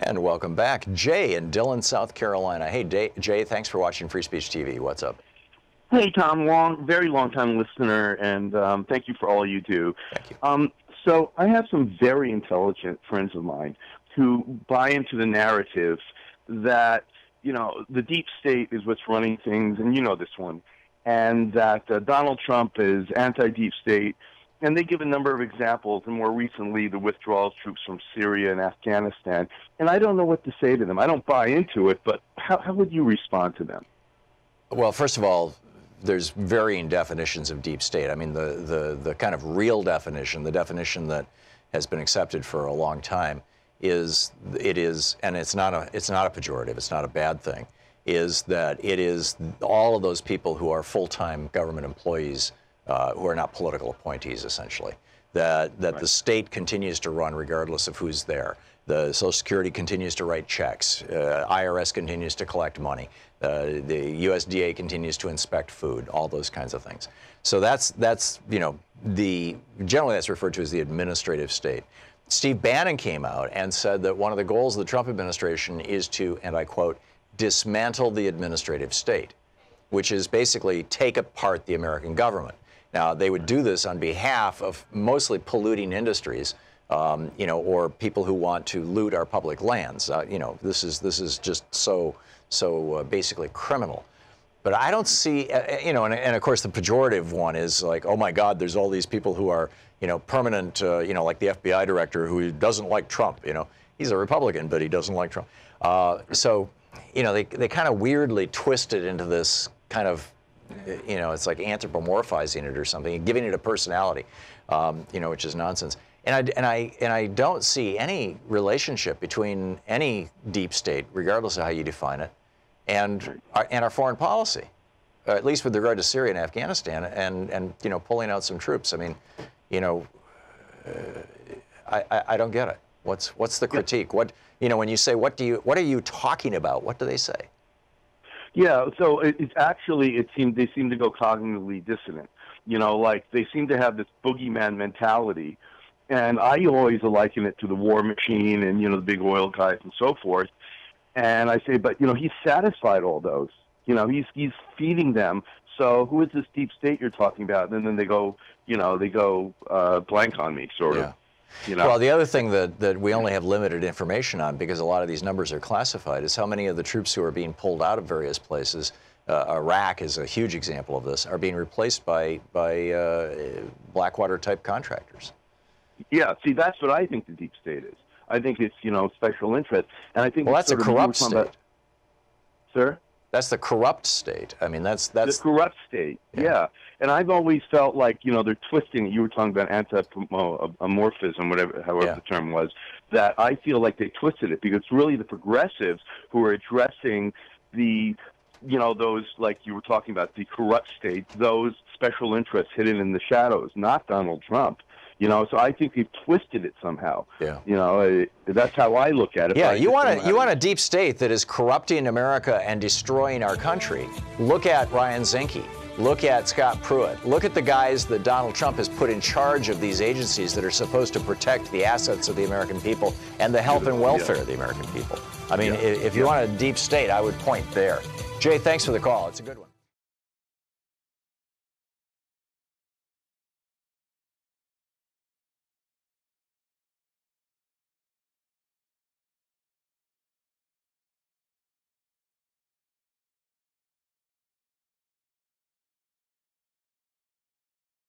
And welcome back. Jay in Dillon, South Carolina. Hey, Jay, thanks for watching Free Speech TV. What's up? Hey, Tom, very long time listener, and thank you for all you do. Thank you. So I have some very intelligent friends of mine who buy into the narrative that, you know, the deep state is what's running things, and you know this one, and that Donald Trump is anti-deep state. And they give a number of examples, and more recently, the withdrawal of troops from Syria and Afghanistan. And I don't know what to say to them. I don't buy into it, but how would you respond to them? Well, first of all, there's varying definitions of deep state. I mean, the kind of real definition, the definition that has been accepted for a long time, is, and it's not a pejorative, it's not a bad thing, is that it is all of those people who are full-time government employees who are not political appointees, essentially. That right. The state continues to run regardless of who's there. The Social Security continues to write checks. IRS continues to collect money. The USDA continues to inspect food. All those kinds of things. So that's you know, generally that's referred to as the administrative state. Steve Bannon came out and said that one of the goals of the Trump administration is to, and I quote, dismantle the administrative state, which is basically take apart the American government. Now, they would do this on behalf of mostly polluting industries, you know, or people who want to loot our public lands. You know, this is just so basically criminal. But I don't see, you know, and of course the pejorative one is like, oh my God, there's all these people who are, you know, permanent, you know, like the FBI director who doesn't like Trump. You know, he's a Republican, but he doesn't like Trump. So, you know, they kind of weirdly twist it into this kind of, you know, it's like anthropomorphizing it or something, giving it a personality, you know, which is nonsense. And I don't see any relationship between any deep state, regardless of how you define it, and our foreign policy, at least with regard to Syria and Afghanistan, and you know, pulling out some troops. I mean, you know, I don't get it. What's the critique? What, you know, when you say what are you talking about? What do they say? Yeah, so it's actually, they seem to go cognitively dissonant. You know, like they seem to have this boogeyman mentality. And I always liken it to the war machine and, you know, the big oil guys and so forth. And I say, but, you know, he's satisfied all those. You know, he's feeding them. So who is this deep state you're talking about? And then they go, you know, blank on me, sort of. You know? Well, the other thing that we only have limited information on, because a lot of these numbers are classified, is how many of the troops who are being pulled out of various places, Iraq is a huge example of this, are being replaced by Blackwater-type contractors. Yeah, see, that's what I think the deep state is. I think it's, you know, special interest. And I think well, that's a corrupt state. Sir? That's the corrupt state. I mean, that's the corrupt state. Yeah. And I've always felt like, you know, they're twisting it. You were talking about anthropomorphism, however the term was. That I feel like they twisted it because it's really the progressives who are addressing the, you know, those, like you were talking about, the corrupt state, those special interests hidden in the shadows, not Donald Trump. You know, so I think they've twisted it somehow. Yeah. You know, that's how I look at it. Yeah, you want a deep state that is corrupting America and destroying our country. Look at Ryan Zinke. Look at Scott Pruitt. Look at the guys that Donald Trump has put in charge of these agencies that are supposed to protect the assets of the American people and the health and welfare of the American people. I mean, if you want a deep state, I would point there. Jay, thanks for the call. It's a good one.